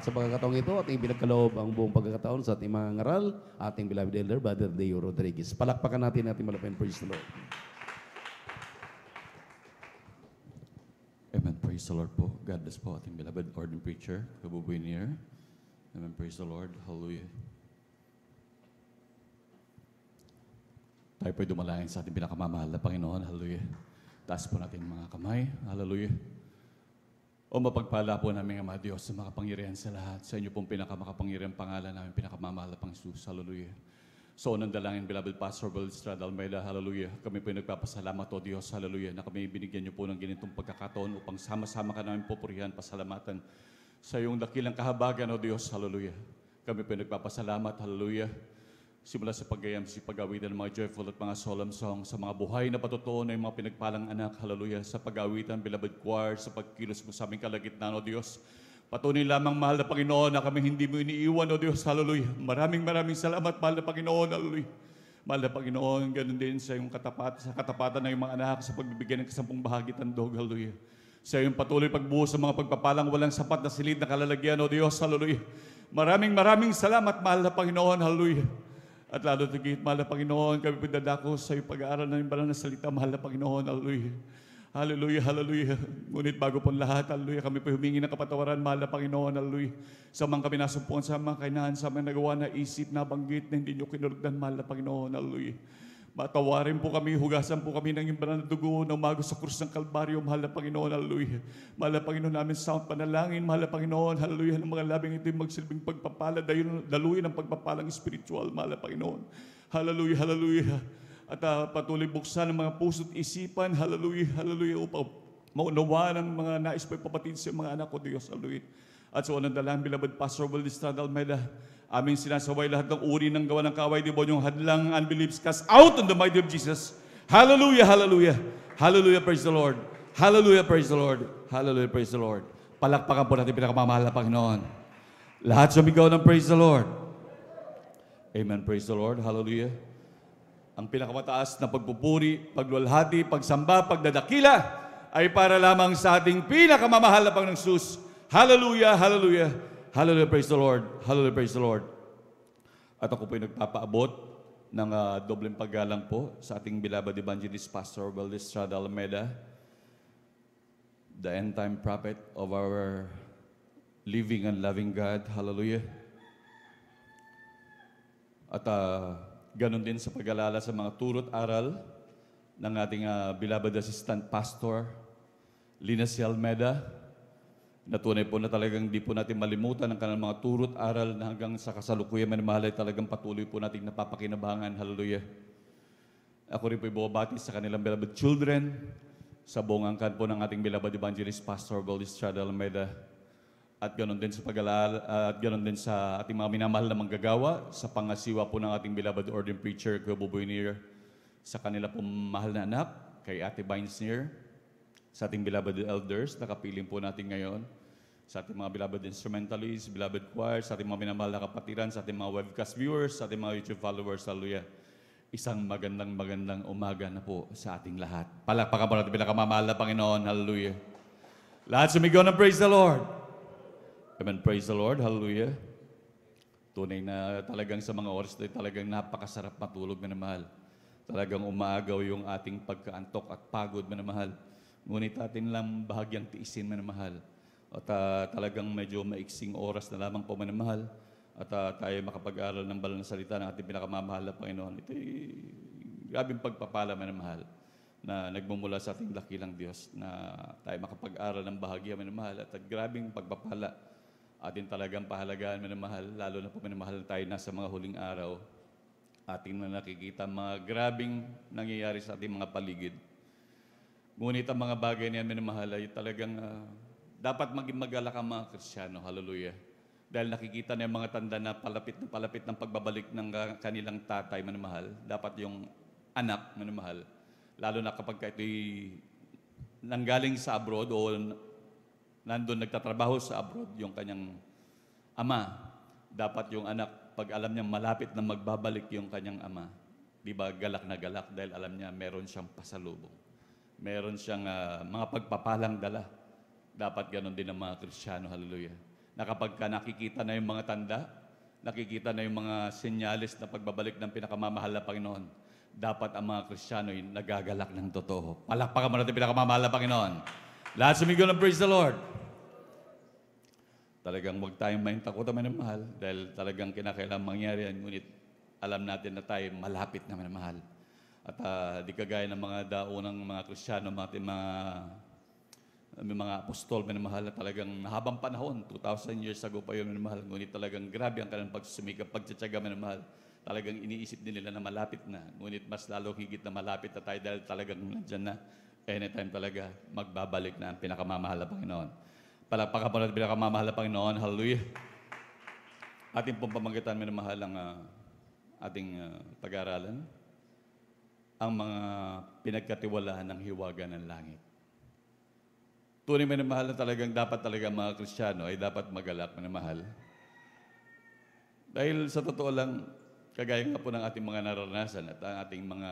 At sa pagkakataong ito, ating pinagkaloob ang buong pagkakataon sa ating mga ngaral, ating beloved elder, Brother Deo Rodriguez. Palakpakan natin ating malapit. Praise the Lord. Amen. Praise the Lord po. God bless po ating beloved ordained preacher, Kabuboy Nier. Amen. Praise the Lord. Hallelujah. Tayo po'y dumalangin sa ating pinakamamahal na Panginoon. Hallelujah. Taas po natin mga kamay. Hallelujah. O mapagpala po namin, Ama Diyos, sa makapangyarihan sa lahat. Sa inyo pong pinakamakapangyarihan pangalan namin, pinakamamahal na Pang Jesus. Hallelujah. So, unang dalangin, beloved Pastor Estrada Almeida, hallelujah. Kami po nagpapasalamat, O Diyos, hallelujah, na kami binigyan niyo po ng ganitong pagkakataon upang sama-sama ka namin pupurihan, pasalamatan sa iyong dakilang kahabagan, O Diyos, hallelujah. Kami po nagpapasalamat, hallelujah. Simula sa paggayam, sa pag-awitan ng mga joyful at mga solemn song, sa mga buhay na patutuo na yung mga pinagpalang anak, hallelujah, sa pag-awitan, beloved choir, sa pagkilos mo sa aming kalagitnaan, O Diyos. Patuloy lamang, mahal na Panginoon, na kami hindi mo iniiwan, O Diyos, hallelujah. Maraming salamat, mahal na Panginoon, hallelujah. Mahal na Panginoon, ganun din sa iyong sa katapatan ng iyong mga anak, sa pagbibigyan ng kasampung bahagi tandog, hallelujah. Sa iyong patuloy pagbuhos sa mga pagpapalang walang sapat na silid na kalalagyan, O Diyos, hallelujah. Maraming salamat, mahal na Panginoon, hallelujah. At lalo tigit, mahal na Panginoon, kami pinadako sa iyong pag-aaral ng banal na salita, mahal na Panginoon, hallelujah. Hallelujah, hallelujah. Ngunit bago po lahat, hallelujah, kami po humingi ng kapatawaran, mahal na Panginoon, hallelujah. Sa mga kami nasumpuan, sa mga kainahan, sa mga nagawa na isip, na banggit, na hindi nyo kinulugdan, mahal na Panginoon, hallelujah. Matawarin po kami, hugasan po kami ng iyong banal na dugo na umago sa krus ng Kalbaryo, mahal na Panginoon, hallelujah. Mahal na Panginoon namin sound panalangin, mahal na Panginoon, hallelujah, ng mga labing ito magsilbing pagpapala, daluyin ng pagpapalang spiritual, mahal na Panginoon. Hallelujah, hallelujah. At patuloy buksan ng mga puso't isipan, hallelujah, hallelujah, upang maunawaan ang mga nais po ipapatid sa mga anak ko, Diyos, hallelujah. At sa unang dalang, beloved Pastor Estrada Almeida, aming sinasaway lahat ng uri ng gawa ng kaway, demonyong hadlang, unbeliefs, cast out in the mighty of Jesus. Hallelujah, hallelujah, hallelujah, praise the Lord. Hallelujah, praise the Lord. Hallelujah, praise the Lord. Palakpakan po natin pinakamamahal na Panginoon. Lahat sumigaw ng praise the Lord. Amen, praise the Lord, hallelujah. Ang pinakamataas na pagpupuri, pagluwalhati, pagsamba, pagdadakila ay para lamang sa ating pinakamamahal na Panginoong Jesus. Hallelujah, hallelujah, hallelujah, praise the Lord, hallelujah, praise the Lord. At ako po'y nagpapaabot ng dobleng paggalang po sa ating beloved evangelist Pastor Estrada Almeida, the end-time prophet of our living and loving God. Hallelujah. At ganon din sa pag-alala sa mga turot aral ng ating beloved assistant pastor, Lina C. Almeida, na tunay po na talagang di po natin malimutan ang kanilang mga turot aral na hanggang sa kasalukuyan mahal ay talagang patuloy po natin napapakinabangan. Hallelujah. Ako rin po ibabati sa kanilang beloved children, sa buong angkan po ng ating beloved evangelist Pastor Estrada Almeida, at ganoon din sa pag-alala, at ganoon din sa ating mga minamahal na manggagawa, sa pangasiwa po ng ating beloved ordained preacher, Kabuboy Nier, sa kanila pong mahal na anak, kay Ate Vines Nier, sa ating beloved elders, nakapiling po natin ngayon, sa ating mga beloved instrumentalists, beloved choir, sa ating mga minamahal na kapatiran, sa ating mga webcast viewers, sa ating mga YouTube followers, hallelujah. Isang magandang umaga na po sa ating lahat. Palakpakan po natin pinakamamahal na Panginoon, hallelujah. Lahat sumigaw ng praise the Lord. Amen, praise the Lord, hallelujah. Tunay na talagang sa mga oras na talagang napakasarap matulog, minamahal. Talagang umaagaw yung ating pagkaantok at pagod, minamahal. Ngunit atin lang bahagyang tiisin, minamahal. At talagang medyo maiksing oras na lamang po, minamahal. At tayo makapag-aral ng banal na salita ng ating pinakamamahal na Panginoon. Ito'y grabing pagpapala, minamahal, na nagmumula sa ating dakilang Diyos, na tayo makapag-aral ng bahagya, minamahal. At grabing pagpapala atin talagang pahalagaan, minamahal, lalo na po minamahal tayo nasa mga huling araw. Ating na nakikita mga grabing nangyayari sa ating mga paligid. Ngunit ang mga bagay niyan, minamahal, ay talagang dapat maging mag-alak ang mga Kristiyano, hallelujah. Dahil nakikita na yung mga tanda na palapit ng pagbabalik ng kanilang tatay, minamahal. Dapat yung anak, minamahal, lalo na kapag ito'y nanggaling sa abroad o nandun nagtatrabaho sa abroad yung kanyang ama, dapat yung anak, pag alam niya malapit na magbabalik yung kanyang ama, di ba galak na galak dahil alam niya meron siyang pasalubong. Meron siyang mga pagpapalang dala. Dapat ganon din ang mga Kristiyano, hallelujah. na kapag ka nakikita na yung mga tanda, nakikita na yung mga senyalis na pagbabalik ng pinakamamahal na Panginoon, dapat ang mga Kristiyano ay nagagalak ng totoo. Palakpakan mo natin pinakamamahal na Panginoon. Lahat sumigaw ng praise the Lord. Talagang huwag tayong may takot na minamahal dahil talagang kinakailangan mangyari yan. Ngunit alam natin na tayo malapit na minamahal. At di kagaya ng mga daunang mga Kristiyano, may mga apostol minamahal na talagang habang panahon, 2,000 years ago pa yun minamahal. Ngunit talagang grabe ang kanilang pagsumikap, pagtsatsaga minamahal. Talagang iniisip din nila na malapit na. Ngunit mas lalong higit na malapit na tayo dahil talagang nandyan na. Anytime talaga magbabalik na ang pinakamamahal na Panginoon. Palakpakan po natin pinakamamahal na Panginoon. Hallelujah. Ating pong pamagitan minamahal ang ating pag-aaralan. Ang mga pinagkatiwalaan ng hiwaga ng langit. Tunay minamahal na talagang dapat talaga mga Kristiyano ay dapat magalak minamahal. Dahil sa totoo lang, kagaya nga po ng ating mga naranasan at ang ating mga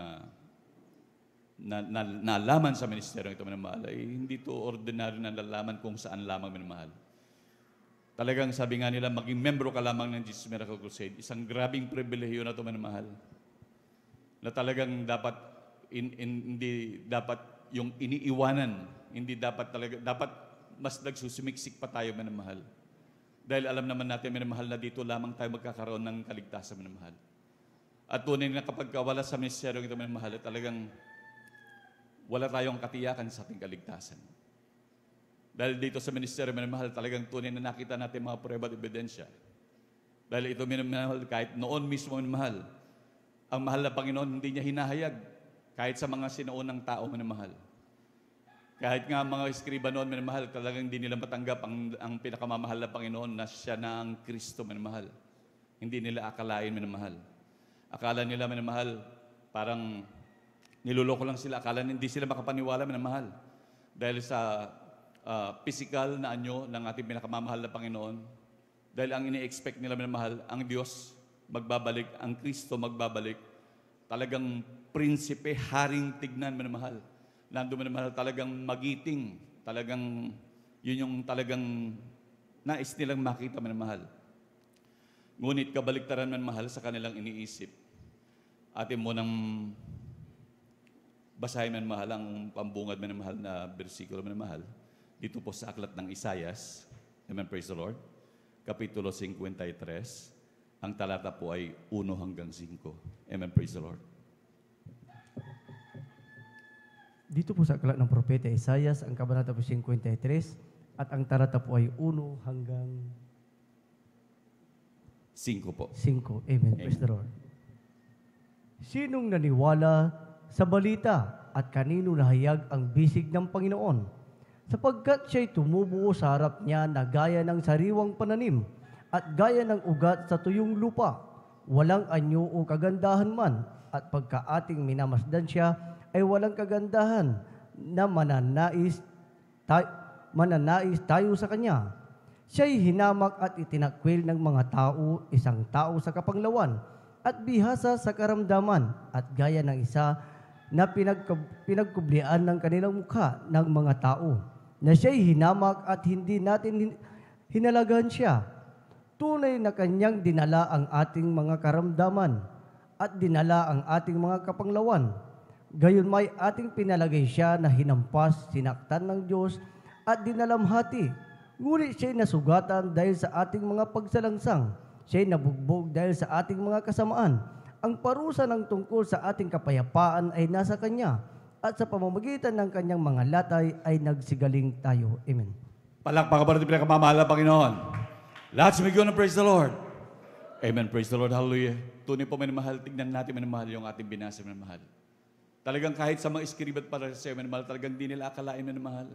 nalaman sa ministeryo ito minamahal, ay hindi to ordinaryo na nalaman kung saan lamang minamahal. Talagang sabi nga nila, maging membro ka lamang ng Jesus Miracle Crusade, isang grabing pribilehiyo na ito minamahal. Na talagang dapat hindi dapat yung iniiwanan, hindi dapat talaga dapat mas nagsusumiksik pa tayo minamahal. Dahil alam naman natin minamahal na dito lamang tayo magkakaroon ng kaligtasan minamahal. At tunay na kapag wala sa ministeryo ito minamahal, talagang wala tayong katiyakan sa ating kaligtasan. Dahil dito sa ministeryo minamahal, talagang tunay na nakita natin mga prueba at ebidensya. Dahil ito minamahal, kahit noon mismo minamahal, ang mahal na Panginoon hindi niya hinahayag kahit sa mga sinuunang tao minamahal. Kahit nga mga eskriba noon minamahal, talagang hindi nila matanggap ang pinakamamahal na Panginoon na siya na ang Kristo minamahal. Hindi nila akalain minamahal. Akala nila minamahal, parang niloloko lang sila. Akala hindi sila makapaniwala minamahal. Dahil sa physical na anyo ng ating pinakamamahal na Panginoon, dahil ang ini-expect nila minamahal, ang Diyos magbabalik, ang Kristo magbabalik, talagang prinsipe, haring tignan minamahal. Nandun minamahal, talagang magiting, talagang, yun yung talagang nais nilang makita minamahal. Ngunit kabaliktaran minamahal sa kanilang iniisip. Atin mo nang basahin minamahal ang pambungad minamahal na bersikulo minamahal. Dito po sa aklat ng Isaias, amen, praise the Lord, Kapitulo 53, ang talata po ay 1 hanggang 5. Amen, praise the Lord. Dito po sa aklat ng Propeta Isaias, ang kabanata po 53, at ang talata po ay 1 hanggang 5 po. 5. Amen, praise the Lord. Sinong naniwala sa balita at kanino nahayag ang bisig ng Panginoon? Sapagkat siya'y tumubuo sa harap niya na gaya ng sariwang pananim, at gaya ng ugat sa tuyong lupa, walang anyo o kagandahan man, at pagka-ating minamasdan siya, ay walang kagandahan na mananais tayo sa kanya. Siya'y hinamak at itinakwil ng mga tao, isang tao sa kapanglawan, at bihasa sa karamdaman, at gaya ng isa na pinagkublian ng kanilang mukha ng mga tao, na siya'y hinamak at hindi natin hinalagahan siya. Tunay na kanyang dinala ang ating mga karamdaman at dinala ang ating mga kapanglawan. Gayon may ating pinalagay siya na hinampas, sinaktan ng Diyos at dinalamhati. Ngunit siya'y nasugatan dahil sa ating mga pagsalangsang. Siya'y nabugbog dahil sa ating mga kasamaan. Ang parusa ng tungkol sa ating kapayapaan ay nasa Kanya, at sa pamamagitan ng Kanyang mga latay ay nagsigaling tayo. Amen. Palakpakan pa natin pinakamamahal na Panginoon. Lahat sumigaw ng praise the Lord. Amen, praise the Lord, hallelujah. Tunay po minamahal, tignan natin minamahal yung ating binasa minamahal. Talagang kahit sa mga iskribat para sa minamahal, talagang di nila akalain minamahal.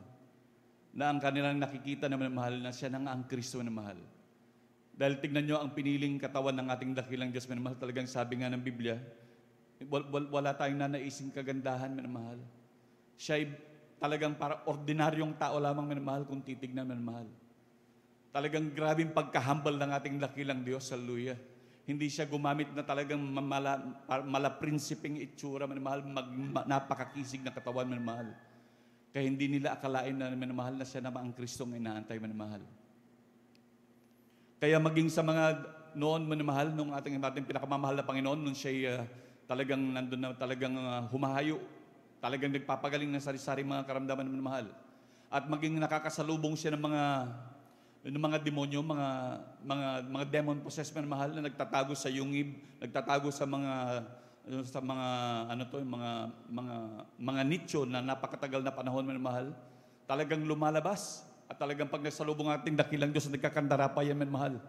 Na ang kanilang nakikita na minamahal na siya na nga ang Kristo minamahal. Dahil tignan nyo ang piniling katawan ng ating dakilang Diyos minamahal, talagang sabi nga ng Biblia, wala tayong nanaising kagandahan minamahal. Siya'y talagang para ordinaryong tao lamang minamahal kung titignan minamahal. Talagang grabing pagkahambal ng ating dakilang Diyos, hallelujah. Hindi siya gumamit na talagang malaprinsiping itsura, minamahal, napakakisig na katawan, minamahal. Kaya hindi nila akalain na minamahal na siya naman ang Kristong inaantay, minamahal. Kaya maging sa mga noon manamahal, nung ating pinakamamahal na Panginoon, nung siya talagang nandun na talagang humahayo, talagang nagpapagaling ng sari-sari mga karamdaman ng mahal. At maging nakakasalubong siya ng mga demonyo, mga demon possessed ng mahal na nagtatago sa yungib, nagtatago sa mga mga nicho na napakatagal na panahon ng mahal. Talagang lumalabas at talagang pag nagsalubong ating dakilang Diyos, nagkakandara pa yan, mahal.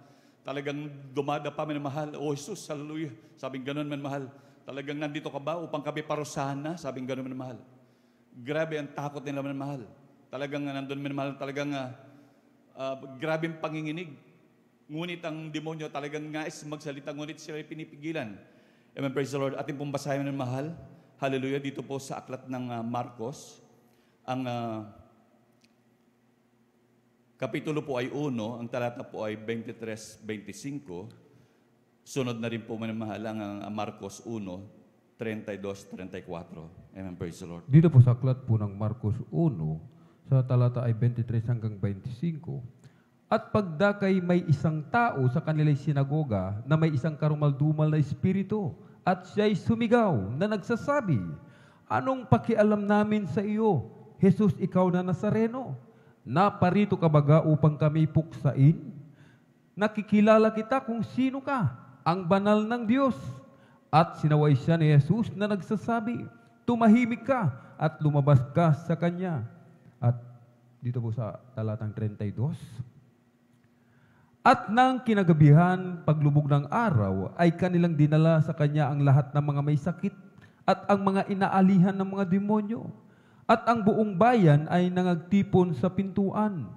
Talagang dumada pa, mahal. Oh, Jesus, hallelujah. Sabing ganun, mahal. Talagang nandito ka ba upang kami parusahan na? Sabing ganun, mahal. Grabe ang takot nila, mahal. Talagang nandun, mahal. Talagang grabe ang panginginig. Ngunit ang demonyo talagang ngais magsalita, ngunit sila ay pinipigilan. Amen, praise the Lord. Ating pong basahin, mahal. Hallelujah. Dito po sa aklat ng Marcos, ang kapitulo po ay 1, ang talata po ay 23-25. Sunod na rin po mahal ang Marcos 1, 32-34. Amen, praise the Lord. Dito po sa aklat po ng Marcos 1, sa talata ay 23 hanggang 25. At pagdakay may isang tao sa kanilang sinagoga na may isang karumaldumal na espiritu, at siya'y sumigaw na nagsasabi, "Anong pakialam namin sa iyo, Jesus, ikaw na Nazareno? Naparito ka baga upang kami puksain? Nakikilala kita kung sino ka, ang banal ng Diyos." At sinaway siya ni Jesus na nagsasabi, "Tumahimik ka at lumabas ka sa kanya." At dito po sa talatang 32, at nang kinagabihan, paglubog ng araw, ay kanilang dinala sa kanya ang lahat ng mga may sakit at ang mga inaalihan ng mga demonyo. At ang buong bayan ay nangagtipon sa pintuan.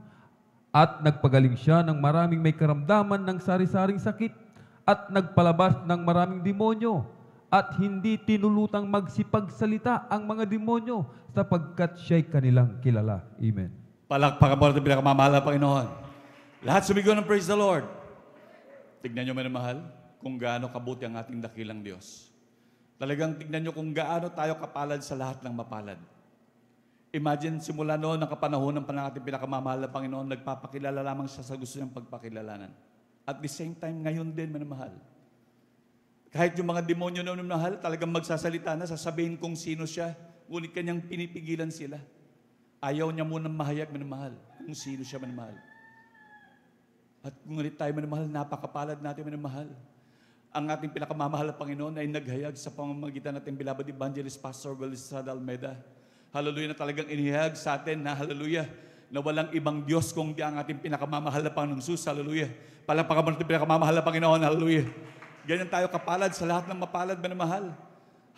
At nagpagaling siya ng maraming may karamdaman ng sari-saring sakit at nagpalabas ng maraming demonyo. At hindi tinulutang magsipagsalita ang mga demonyo sapagkat siya'y kanilang kilala. Amen. Palakpakan po natin pinakamamahal na Panginoon. Lahat sumigaw ng praise the Lord. Tignan nyo, mahal, kung gaano kabuti ang ating dakilang Diyos. Talagang tignan nyo kung gaano tayo kapalad sa lahat ng mapalad. Imagine, simula noon, ang kapanahon ng ating pinakamamahal na Panginoon, nagpapakilala lamang siya sa gusto niyang pagpakilalanan. At the same time, ngayon din, mahal. Kahit yung mga demonyo na mahal, talagang magsasalita na, sasabihin kung sino siya, ngunit kanyang pinipigilan sila. Ayaw niya munang mahayag, mahal, kung sino siya, mahal. At ngunit tayo, mahal, napakapalad natin, mahal. Ang ating pinakamamahal na Panginoon ay naghayag sa pamamagitan natin, beloved evangelist Pastor Will Estrada Almeida. Hallelujah, na talagang inihayag sa atin na hallelujah, na walang ibang Diyos kung di ang ating pinakamamahal na Panginoon Jesus. Hallelujah. Palakpakan mo natin pinakamamahal na Panginoon. Hallelujah. Ganyan tayo kapalad sa lahat ng mapalad, mahal.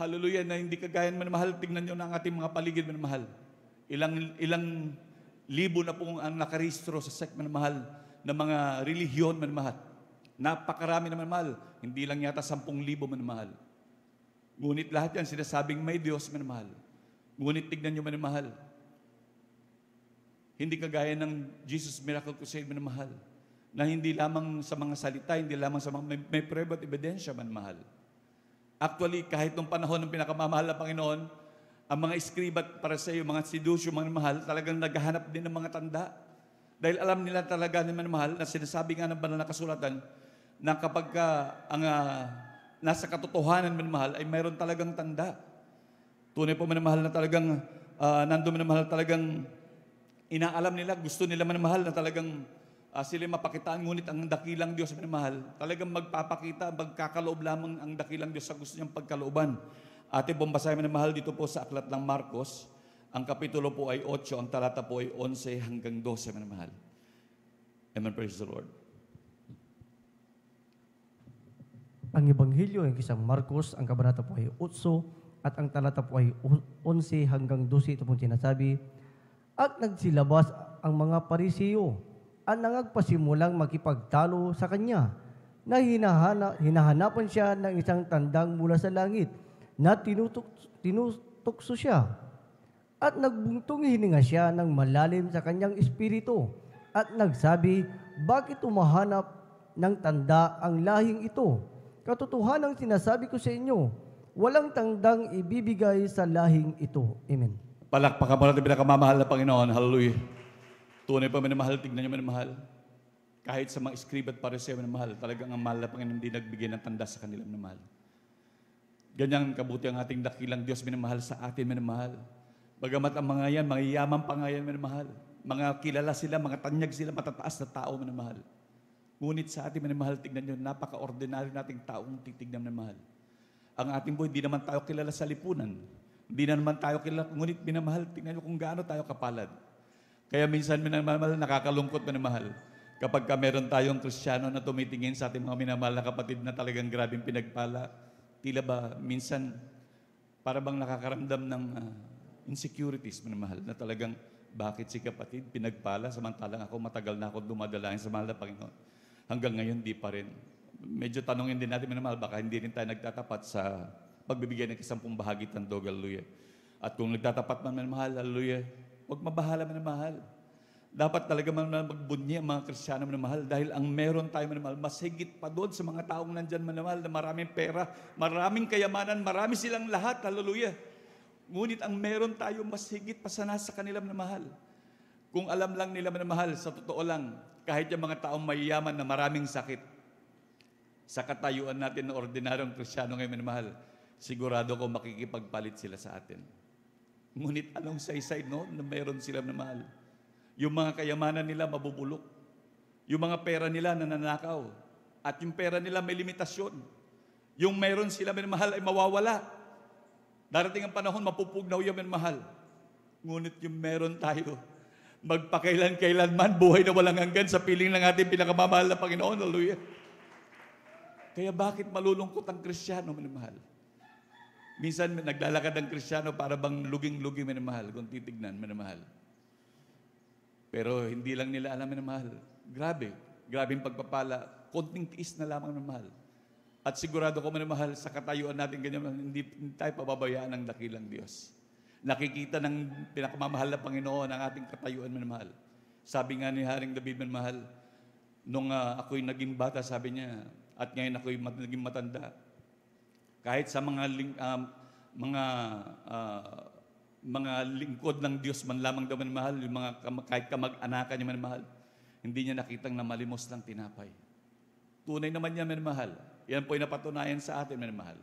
Hallelujah, na hindi kagayan, mahal. Tingnan nyo na ang ating mga paligid, mahal. Ilang libo na pong ang nakarehistro sa sect, mahal, na mga relihiyon, mahal. Napakarami naman, mahal. Hindi lang yata 10,000, mahal. Ngunit lahat yan sinasabing may Diyos, mahal. Ngunit tignan nyo, mahal. Hindi kagaya ng Jesus Miracle Crusade, mahal. Na hindi lamang sa mga salita, hindi lamang sa mga may prueba at ebidensya, mahal. Actually, kahit nung panahon ng pinakamamahal na Panginoon, ang mga iskribat para sa iyo, mga sedusyo, mahal, talagang naghahanap din ng mga tanda. Dahil alam nila talaga, mahal, na sinasabi nga ng banal na kasulatan, na kapag ang nasa katotohanan, mahal, ay mayroon talagang tanda. Tunay po, mahal, na talagang nandun, mahal, talagang inaalam nila, gusto nila, mahal, na talagang sila mapakitaan, ngunit ang dakilang Diyos, mahal, talagang magpapakita, magkakaloob lamang ang dakilang Diyos sa gusto niyang pagkalooban. Ate pong basahin, mahal, dito po sa aklat ng Marcos, ang kapitulo po ay 8, ang talata po ay 11 hanggang 12, mahal. Amen, praise the Lord. Ang Ebanghelyo ng isang Marcos, ang kabanata po ay 8 at ang talata po ay 11 hanggang 12. Ito pong sinasabi, at nagsilabas ang mga Pariseo at nangagpasimulang makipagtalo sa kanya na hinahanapan siya ng isang tandang mula sa langit na tinutukso siya. At nagbuntong hininga siya ng malalim sa kanyang espiritu at nagsabi, bakit umahanap ng tanda ang lahing ito? Katotohanang sinasabi ko sa inyo, walang tandang ibibigay sa lahing ito. Amen. Palakpakan mo natin pinakamamahal na Panginoon. Hallelujah. Tunay pa, minamahal. Tignan niyo, minamahal. Kahit sa mga escriba at pariseo, minamahal, talagang ang mahal na Panginoon hindi nagbigay ng tanda sa kanila, minamahal. Ganyan kabuti ang ating dakilang Diyos, minamahal sa atin, minamahal. Bagamat ang mga yan, mga yaman pa nga yan, minamahal. Mga kilala sila, mga tanyag sila, matataas na tao, minamahal. Ngunit sa atin, minamahal, tignan nyo, napaka-ordinary nating taong titignan, minamahal. Ang ating buhay, hindi naman tayo kilala sa lipunan. Hindi naman tayo kilala, ngunit minamahal, tignan nyo kung gaano tayo kapalad. Kaya minsan, minamahal, nakakalungkot, minamahal. Kapag meron tayong Kristiyano na tumitingin sa ating mga minamahal na kapatid na talagang grabing pinagpala, tila ba minsan para bang nakakaramdam ng insecurities, minamahal, na talagang bakit si kapatid pinagpala samantalang ako matagal na ako dumadalahin sa mahal na Panginoon. Hanggang ngayon, di pa rin. Medyo tanongin din natin, minamahal, baka hindi rin tayo nagtatapat sa pagbibigay ng 10 bahagi ng dog, hallelujah. At kung nagtatapat man, minamahal, hallelujah, huwag mabahala, minamahal. Dapat talaga magbunyi ang mga Kristiyano, minamahal, dahil ang meron tayo, minamahal, mas higit pa doon sa mga taong nandyan, minamahal, na maraming pera, maraming kayamanan, marami silang lahat, hallelujah. Ngunit ang meron tayo, mas higit pa sa nasa kanila, minamahal. Kung alam lang nila, minamahal, sa totoo lang, kahit yung mga taong mayayaman na maraming sakit, sa katayuan natin na ordinaryong Kristiyano ngayon, minamahal, sigurado ko makikipagpalit sila sa atin. Ngunit anong saysay, no, na meron sila, minamahal? Yung mga kayamanan nila mabubulok. Yung mga pera nila nananakaw. At yung pera nila may limitasyon. Yung meron sila, minamahal, ay mawawala. Darating ang panahon, mapupugnaw yung minamahal. Ngunit yung meron tayo, magpakailan-kailanman, buhay na walang hanggan sa piling ng ating pinakamamahal na Panginoon. Hallelujah. Kaya bakit malulungkot ang Kristiyano, minamahal? Minsan naglalakad ang Kristiyano para bang luging-lugi, minamahal, kung titignan, minamahal. Pero hindi lang nila alam, minamahal. Grabing pagpapala, konting tiis na lamang, minamahal. At sigurado ko, minamahal, sa katayuan natin ganyan, hindi tayo pababayaan ng dakilang Diyos. Nakikita ng pinakamamahal na Panginoon ang ating katayuan, minamahal. Sabi nga ni Haring David, minamahal, nung ako'y naging bata, sabi niya, at ngayon ako'y naging matanda, kahit sa mga lingkod ng Diyos man lamang daw, minamahal, yung kahit kamag-anakan niya, minamahal, hindi niya nakitang namalimos ng tinapay. Tunay naman niya, minamahal. Yan po'y napatunayan sa atin, minamahal.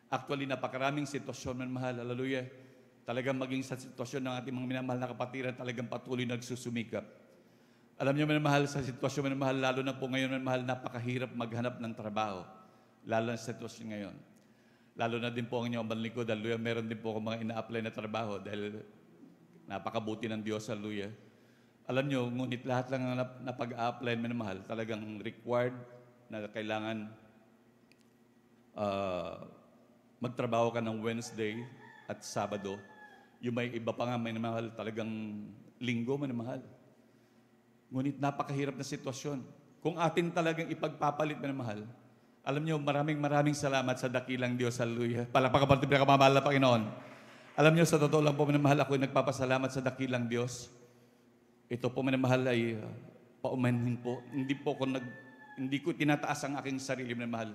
Actually, napakaraming sitwasyon, minamahal, hallelujah. Talagang maging sa sitwasyon ng ating mga minamahal na kapatiran, talagang patuloy nagsusumikap. Alam niyo, minamahal, sa sitwasyon, minamahal, lalo na po ngayon, minamahal, napakahirap maghanap ng trabaho. Lalo na sa sitwasyon ngayon. Lalo na din po ang inyong banlikod, hallelujah. Meron din po akong mga ina-apply na trabaho dahil napakabuti ng Diyos, hallelujah. Alam nyo, ngunit lahat lang na pag-a-apply, minamahal, talagang required na kailangan magtrabaho ka ng Wednesday at Sabado. Yung may iba pa nga, minamahal, talagang linggo, minamahal. Ngunit napakahirap na sitwasyon. Kung atin talagang ipagpapalit, minamahal, alam niyo, maraming salamat sa dakilang Diyos. Hallelujah. Palakpakan po ang kamamahal na Panginoon. Alam niyo, sa totoo lang po, minamahal, ako ay nagpapasalamat sa dakilang Diyos. Ito po, minamahal, ay paumanhin po. Hindi ko tinataas ang aking sarili, minamahal.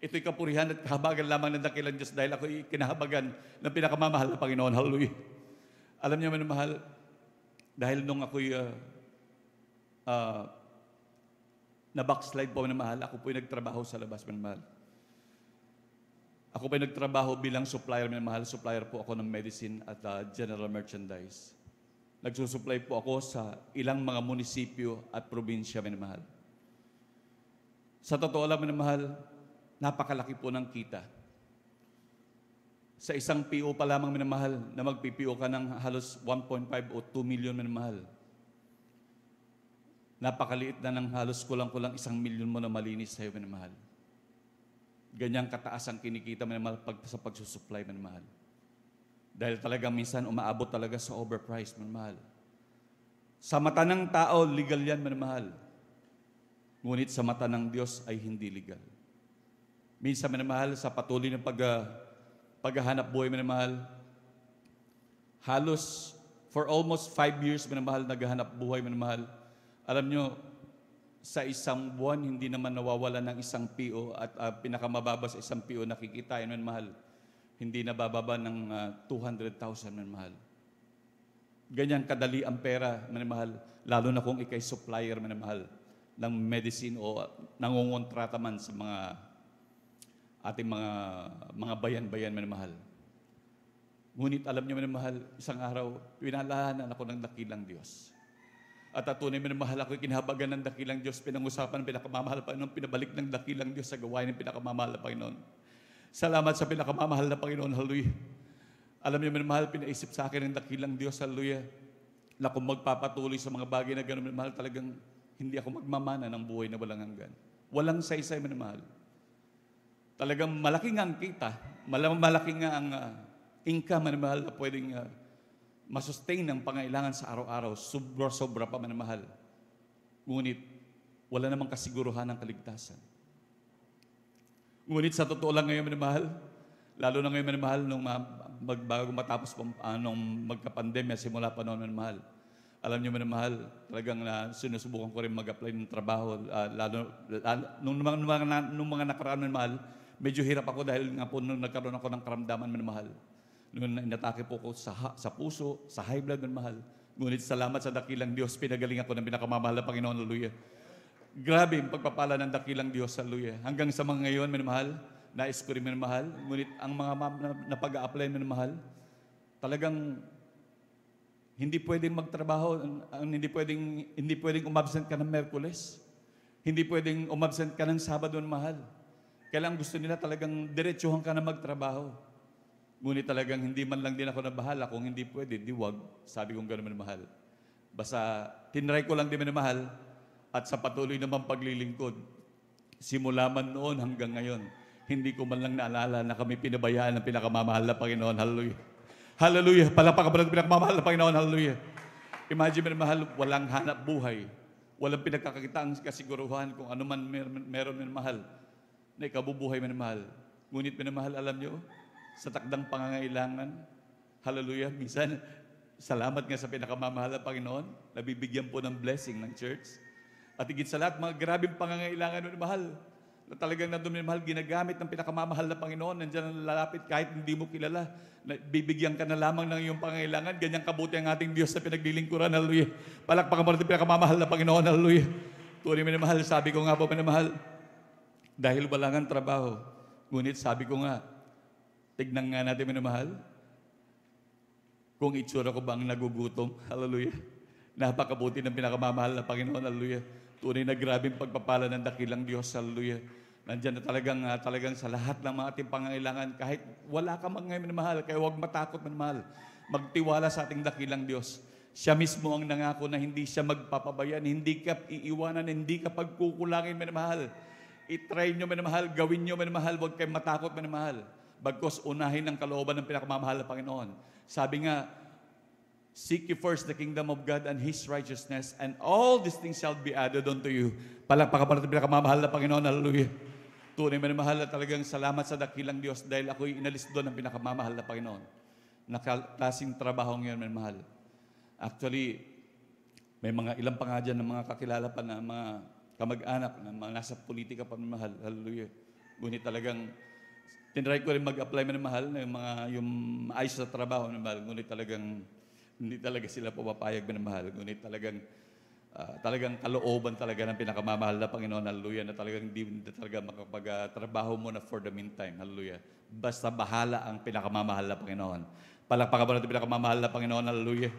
Ito'y kapurihan at kahabagan lamang ng dakilang Diyos dahil ako'y kinahabagan ng pinakamamahal na Panginoon. Hallelujah. Alam niyo, minamahal, dahil nung ako'y na-backslide po, minamahal, ako po'y nagtrabaho sa labas, minamahal. Ako po'y nagtrabaho bilang supplier, minamahal. Supplier po ako ng medicine at general merchandise. Nagsusupply po ako sa ilang mga munisipyo at probinsya, minamahal. Sa totoo lang, minamahal, napakalaki po ng kita. Sa isang PO pa lamang, minamahal, na mag-PPO ka ng halos 1.5 o 2 million, minamahal. Napakaliit na ng halos kulang-kulang 1 milyon mo na malinis sa'yo, minamahal. Ganyang kataas ang kinikita, minamahal, sa pagsusupply, minamahal. Dahil talagang minsan umaabot talaga sa overpriced, minamahal. Sa mata ng tao, legal yan, minamahal. Ngunit sa mata ng Diyos ay hindi legal. Minsan, minamahal, sa patuloy ng paghahanap buhay, minamahal, halos for almost 5 years, minamahal, naghahanap buhay, minamahal. Alam nyo, sa isang buwan, hindi naman nawawala ng isang PO at pinakamababa sa isang PO nakikitain, minamahal, hindi nabababa ng 200,000, minamahal. Ganyan kadali ang pera, minamahal, lalo na kung ikay supplier, minamahal. ng medicine o nangungontrata man sa mga ating mga bayan-bayan minamahal. Ngunit alam niyo minamahal, isang araw, pinalahanan ako ng dakilang Diyos. At tunay minamahal ako, kinahabagan ng dakilang Diyos, pinangusapan ng pinakamamahal na Panginoon, pinabalik ng dakilang Diyos sa gawain ng pinakamamahal na Panginoon. Salamat sa pinakamamahal na Panginoon, hallelujah. Alam niyo minamahal, pinaisip sa akin ng dakilang Diyos, hallelujah, na kung magpapatuloy sa mga bagay na gano'n minamahal, talagang hindi ako magmamana ng buhay na walang hanggan. Walang saysay minamahal. Talagang malaking ang kita, malaking nga ang income minamahal na pwedeng masustain ang pangailangan sa araw-araw, sobra pa minamahal. Ngunit, wala namang kasiguruhan ng kaligtasan. Ngunit sa totoo lang ngayon minamahal, lalo na ngayon minamahal, nung bago matapos nung magka-pandemya, simula pa noon minamahal. Alam niyo minamahal, talagang sinusubukan ko rin mag-apply ng trabaho, nung mga nakaraan minamahal, medyo hirap ako dahil nga po nung nagkaroon ako ng karamdaman minamahal. Nung inatake po ko sa puso, sa high blood minamahal. Ngunit salamat sa dakilang Diyos, pinagaling ako ng pinakamamahal na Panginoon, hallelujah. Grabe ang pagpapala ng dakilang Diyos, hallelujah. Hanggang sa mga ngayon minamahal, nais ko rin minamahal. Ngunit ang mga na pag-a-apply minamahal, talagang hindi pwedeng magtrabaho, hindi pwedeng umabsent ka ng Miyerkules. Hindi pwedeng umabsent ka ng Sabado minamahal. Kailangan gusto nila talagang diretsuhan ka na magtrabaho. Ngunit talagang hindi man lang din ako nabahala. Kung hindi pwede, di wag. Sabi kong gano'n minamahal. Basta tinry ko lang din minamahal at sa patuloy naman paglilingkod. Simula man noon hanggang ngayon, hindi ko man lang naalala na kami pinabayaan ng pinakamamahal na Panginoon. Hallelujah. Hallelujah. Palapakan pa ng pinakamamahal na Panginoon. Hallelujah. Imagine minamahal, walang hanap buhay. Walang pinagkakakitaang kasiguruhan kung ano man meron minamahal na ikabubuhay minamahal. Ngunit minamahal, alam nyo, sa takdang pangangailangan, hallelujah, minsan, salamat nga sa pinakamamahal na Panginoon, nabibigyan po ng blessing ng church. At higit sa lahat, mga grabing pangangailangan minamahal, na talagang nandun minamahal, ginagamit ng pinakamamahal na Panginoon, nandiyan ang lalapit kahit hindi mo kilala, na bibigyan ka na lamang ng iyong pangangailangan, ganyang kabuti ang ating Diyos sa pinaglilingkuran, hallelujah. Palakpakan mo natin pinakamamahal na Panginoon, hallelujah. Tunay minamahal, sabi ko nga po minamahal, dahil wala nga trabaho, ngunit sabi ko nga, tignan nga natin minamahal, kung itsura ko ba ang nagugutom, hallelujah. Napakabuti ng pinakamamahal na Panginoon, hallelujah. Tunay na grabing pagpapala ng dakilang Diyos, hallelujah. Nandiyan na talagang sa lahat ng mga ating pangangailangan, kahit wala ka man ngayon minamahal, kaya huwag matakot minamahal. Magtiwala sa ating dakilang Diyos. Siya mismo ang nangako na hindi siya magpapabayan, hindi ka iiwanan, hindi ka pagkukulangin minamahal. I-try nyo minamahal, gawin nyo minamahal, huwag kayong matakot minamahal. Bagkos unahin ang kalooban ng pinakamamahal na Panginoon. Sabi nga, seek ye first the kingdom of God and His righteousness, and all these things shall be added unto you. Palakpakan ng pinakamamahal na Panginoon, hallelujah. Tunay minamahal na talagang salamat sa dakilang Diyos dahil ako'y inalis doon ng pinakamamahal na Panginoon. Naklasing trabaho ngayon minamahal. Actually, may mga ilang pa nga dyan ng mga kakilala pa na mga kamag-anak na mga nasa politika pa minamahal, hallelujah. Ngunit talagang tinry ko rin mag-apply minamahal na yung maayos sa trabaho minamahal, ngunit talagang hindi talaga sila pumapayag minamahal, ngunit talagang kalooban talaga ng pinakamamahal na Panginoon, hallelujah, na talagang hindi talaga makapag-trabaho mo na for the meantime, hallelujah. Basta bahala ang pinakamamahal na Panginoon. Palakpakan mo natin pinakamamahal na Panginoon, hallelujah.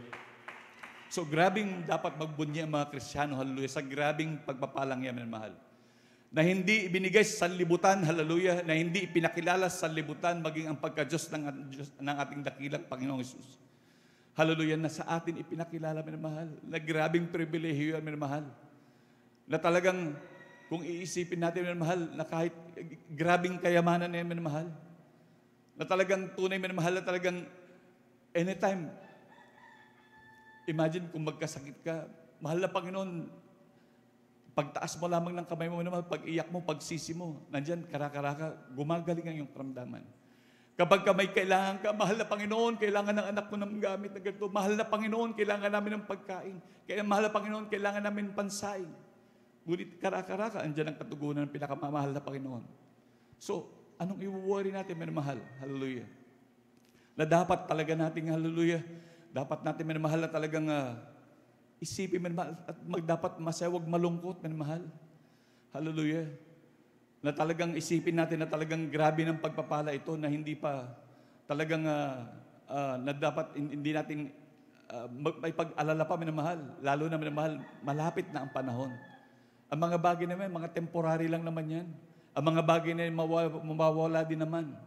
So grabing dapat magbunya ang mga Kristiyano, hallelujah, sa grabing pagpapalang yan minamahal. Na hindi ibinigay sa sanlibutan, hallelujah, na hindi ipinakilala sa sanlibutan maging ang pagka-Diyos ng ating dakilang Panginoong Hesus. Hallelujah, na sa atin ipinakilala, minamahal. Na grabing pribilehiyo yan, minamahal. Na talagang, kung iisipin natin, minamahal, na kahit grabing kayamanan na yan, minamahal. Na talagang tunay, minamahal, na talagang anytime. Imagine kung magkasakit ka, mahal na Panginoon, pagtaas mo lamang ng kamay mo, pag iyak mo, pagsisi mo, nandyan, karaka-raka, gumagaling ang iyong karamdaman. Kapag ka may kailangan ka, mahal na Panginoon, kailangan ng anak mo ng gamit na ganito. Mahal na Panginoon, kailangan namin ng pagkain. Kaya mahal na Panginoon, kailangan namin pansaing. Ngunit karaka-raka, andyan ang katugunan ng pinakamamahal na Panginoon. So, anong i-worry natin, minamahal? Hallelujah. Na dapat talaga nating, hallelujah, dapat natin minamahal na talagang Isipin, minamahal, at dapat masaya, wag malungkot, minamahal. Hallelujah. Na talagang isipin natin na talagang grabe ng pagpapala ito na hindi pa talagang na dapat hindi natin may pag-alala pa, minamahal. Lalo na, minamahal, malapit na ang panahon. Ang mga bagay naman, mga temporary lang naman yan. Ang mga bagay na yan, mawawala din naman.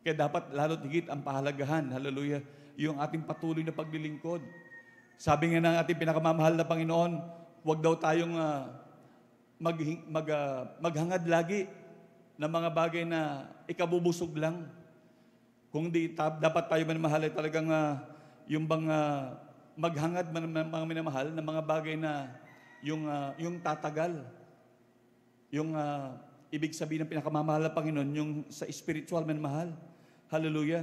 Kaya dapat lalo tigit ang pahalagahan, hallelujah, yung ating patuloy na paglilingkod. Sabi nga ng ating pinakamamahal na Panginoon, huwag daw tayong maghangad lagi ng mga bagay na ikabubusog lang. Kung di dapat tayo minamahal ay talagang yung bang maghangad mga minamahal ng mga bagay na yung tatagal. Yung ibig sabihin ng pinakamamahal na Panginoon, yung sa spiritual minamahal. Hallelujah.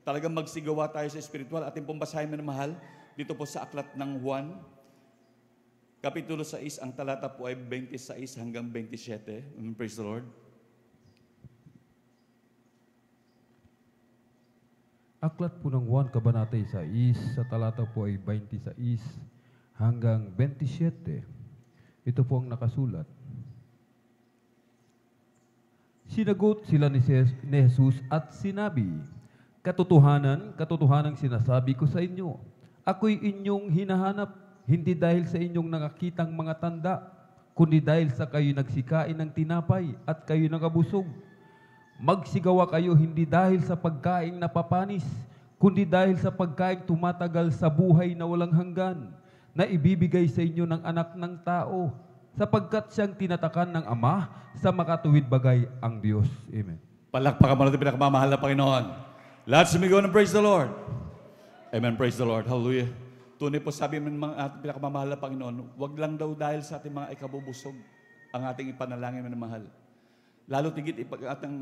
Talagang magsigawa tayo sa spiritual. Ating pong basahin minamahal dito po sa aklat ng Juan, Kapitulo 6, ang talata po ay 26 hanggang 27. Praise the Lord. Aklat po ng Juan, Kabanata 6, sa talata po ay 26 hanggang 27. Ito po ang nakasulat. Sinagot sila ni Jesus at sinabi, Katotohanan, katotohanan sinasabi ko sa inyo, ako'y inyong hinahanap, hindi dahil sa inyong nakakitang mga tanda, kundi dahil sa kayo nagsikain ng tinapay at kayo nakabusog. Magsigawa kayo hindi dahil sa pagkaing napapanis, kundi dahil sa pagkaing tumatagal sa buhay na walang hanggan, na ibibigay sa inyo ng anak ng tao, sapagkat siyang tinatakan ng Ama sa makatuwid bagay ang Diyos. Amen. Palakpakan mo natin pinakamamahal na Panginoon. Let's go and praise the Lord. Amen. Praise the Lord. Hallelujah. Tunay po sabi ng mga ating pinakamamahal na Panginoon, wag lang daw dahil sa ating mga ikabubusog ang ating ipanalangin na mahal. Lalo tigit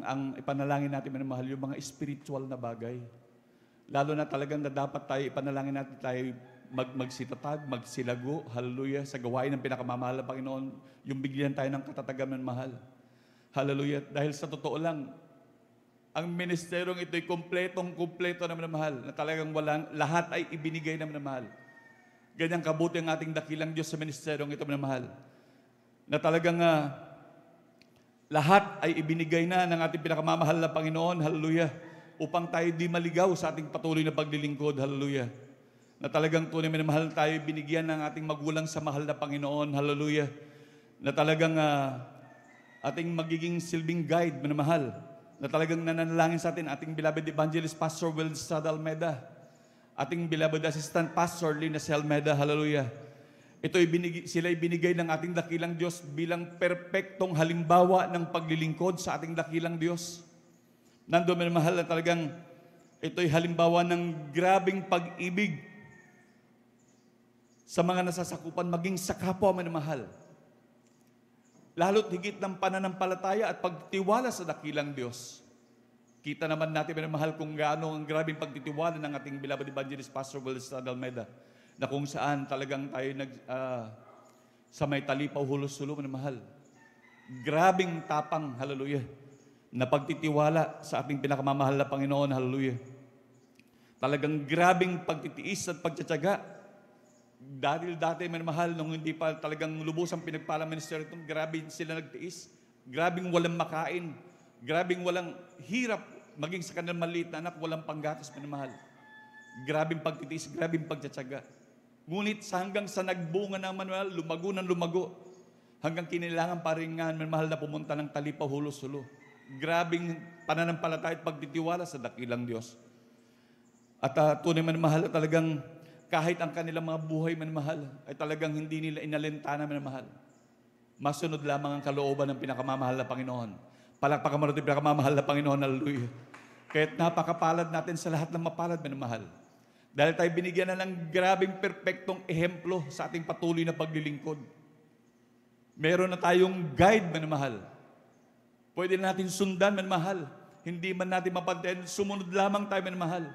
ang ipanalangin natin na mahal, yung mga spiritual na bagay. Lalo na talagang na dapat tayo ipanalangin natin tayo magsitatag, magsilago, hallelujah, sa gawain ng pinakamamahal na Panginoon, yung bigyan tayo ng katatagan ng mahal. Hallelujah. Dahil sa totoo lang, ang ministeryong ito'y kumpleto naman na mahal, na talagang lahat ay ibinigay naman na mahal. Ganyang kabuti ang ating dakilang Diyos sa ministeryong ito na mahal. Na talagang lahat ay ibinigay na ng ating pinakamamahal na Panginoon, hallelujah, upang tayo di maligaw sa ating patuloy na paglilingkod, hallelujah. Na talagang tunay na mahal tayo binigyan ng ating magulang sa mahal na Panginoon, hallelujah. Na talagang ating magiging silbing guide, minamahal. Na talagang nananalangin sa atin, ating beloved evangelist Pastor Will Almeda, ating beloved assistant Pastor Lina Almeda, hallelujah. Sila binigay ng ating dakilang Diyos bilang perpektong halimbawa ng paglilingkod sa ating dakilang Diyos. Nandun minamahal na talagang ito'y halimbawa ng grabing pag-ibig sa mga nasasakupan, maging sa kapwa minamahal. Lalo't higit ng pananampalataya at pagtiwala sa dakilang Diyos. Kita naman natin, minamahal, kung gaano ang grabing pagtitiwala ng ating beloved evangelist Pastor Will Almeda, na kung saan talagang tayo sa may Talipaw, Hulos-Sulo, minamahal. Grabing tapang, hallelujah, na pagtitiwala sa ating pinakamamahal na Panginoon, hallelujah. Talagang grabing pagtitiis at pagtsatsaga. Dahil dati, minamahal, nung hindi pa talagang lubusang pinagpalang ministeryo itong, grabe sila nagtiis. Grabing walang makain. Grabing walang hirap maging sa kanilang maliit na anak, walang panggatas, minamahal. Grabing pagtitiis, grabing pagtsatsaga. Ngunit hanggang sa nagbunga naman, minamahal, lumago ng lumago. Hanggang kinilangan pa rin nga, minamahal, na pumunta ng Talipaw, Hulos-Sulo. Grabing pananampalataya at pagtitiwala sa dakilang Diyos. At tunay minamahal, talagang kahit ang kanilang mga buhay minamahal ay talagang hindi nila inalintana minamahal. Masunod lamang ang kalooban ng pinakamamahal na Panginoon. Palakpakan mo natin yung pinakamamahal na Panginoon, hallelujah. Kaya't napakapalad natin sa lahat ng mapalad minamahal. Dahil tayo binigyan na ng grabing perpektong ehemplo sa ating patuloy na paglilingkod. Meron na tayong guide minamahal. Pwede na natin sundan minamahal. Hindi man natin mapantayan, sumunod lamang tayo minamahal.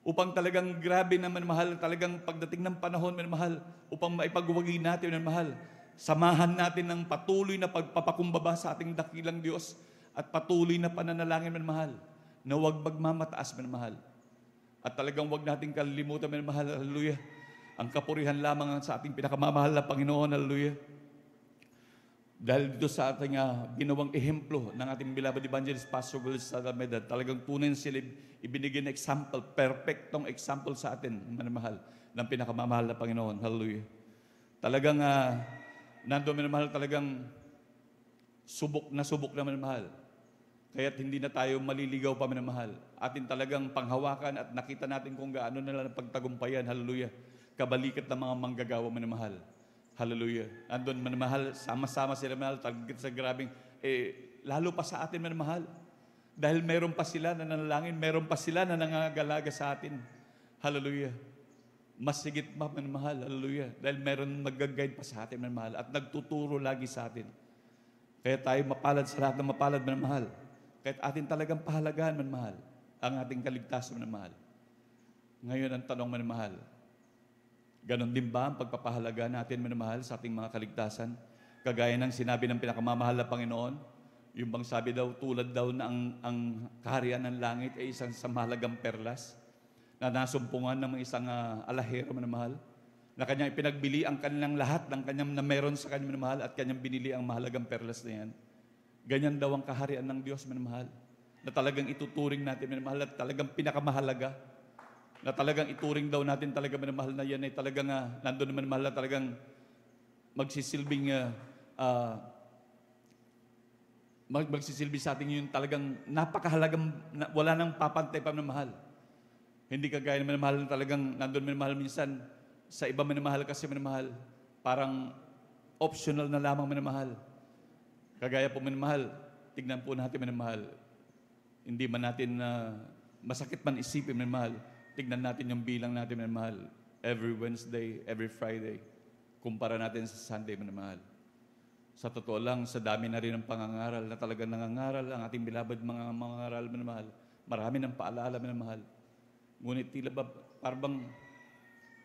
Upang talagang grabe naman mahal, talagang pagdating ng panahon mahal, upang maipagwagi natin mahal, samahan natin ng patuloy na pagpapakumbaba sa ating dakilang Diyos at patuloy na pananalangin mahal, na huwag magmamataas mahal. At talagang huwag natin kalilimutan mahal, hallelujah, Ang kapurihan lamang sa ating pinakamamahal na Panginoon. Hallelujah. Dahil dito sa ating ginawang ehemplo ng ating beloved evangelist, Pastor Will Salameda, talagang tunay sila ibinigay na example, perfectong example sa atin, manamahal, ng pinakamamahal na Panginoon. Hallelujah. Talagang, nando manamahal, talagang subok na manamahal. Kaya't hindi na tayo maliligaw pa manamahal. Atin talagang panghawakan at nakita natin kung gaano nila ng pagtagumpayan. Hallelujah. Kabalikat ng mga manggagawa manamahal. Hallelujah. Andun manamahal, sama-sama sila manamahal, target sa grabing, lalo pa sa atin manamahal. Dahil meron pa sila na nanalangin, meron pa sila na nangangalaga sa atin. Hallelujah. Mas sigit pa manamahal. Hallelujah. Dahil meron mag-guide pa sa atin manamahal at nagtuturo lagi sa atin. Kaya tayo mapalad sa lahat ng mapalad manamahal. Kahit atin talagang pahalagahan manamahal ang ating kaligtasan manamahal. Ngayon ang tanong manamahal, ganon din ba ang pagpapahalaga natin manamahal sa ating mga kaligtasan? Kagaya ng sinabi ng pinakamamahal na Panginoon, yung bang sabi daw, tulad daw na ang kaharian ng langit ay isang mahalagang perlas na nasumpungan ng isang alahero manamahal, na kanyang ipinagbili ang kanilang lahat ng kanyang na meron sa kanyang manamahal at kanyang binili ang mahalagang perlas na yan. Ganyan daw ang kaharian ng Diyos manamahal, na talagang ituturing natin manamahal at talagang pinakamahalaga, na talagang ituring daw natin talaga manamahal na yan ay talagang nandun naman mahal na talagang magsisilbing magsisilbi sa atin yung talagang napakahalagang wala nang papantay pa manamahal. Hindi kagaya naman manamahal na talagang nandun manamahal minsan sa iba manamahal kasi manamahal parang optional na lamang manamahal. Kagaya po manamahal, tignan po natin manamahal, hindi man natin masakit man isipin manamahal. Tignan natin yung bilang natin manamahal. Every Wednesday, every Friday. Kumpara natin sa Sunday manamahal. Sa totoo lang, sa dami na rin ng pangangaral na talagang nangangaral ang ating beloved mga mangangaral manamahal. Marami ng paalaala manamahal. Ngunit tila ba parang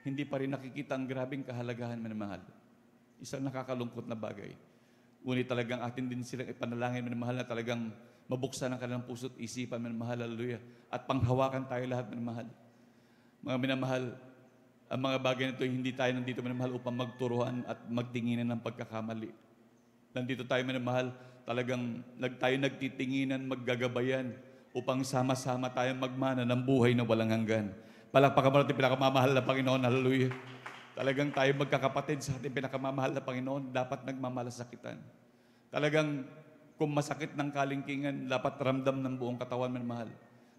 hindi pa rin nakikita ang grabing kahalagahan manamahal. Isang nakakalungkot na bagay. Ngunit talagang atin din silang ipanalangin manamahal na talagang mabuksan ang kanilang puso't isipan manamahal. Hallelujah. At panghawakan tayo lahat manamahal. Mga minamahal, ang mga bagay na ito, hindi tayo nandito minamahal upang magturuan at magtinginan ng pagkakamali. Nandito tayo minamahal, talagang tayo nagtitinginan, maggagabayan, upang sama-sama tayo magmana ng buhay na walang hanggan. Palakpakan mo natin pinakamamahal na Panginoon, hallelujah. Talagang tayo magkakapatid sa ating pinakamamahal na Panginoon, dapat nagmamalasakitan. Talagang kung masakit ng kalingkingan, dapat ramdam ng buong katawan minamahal.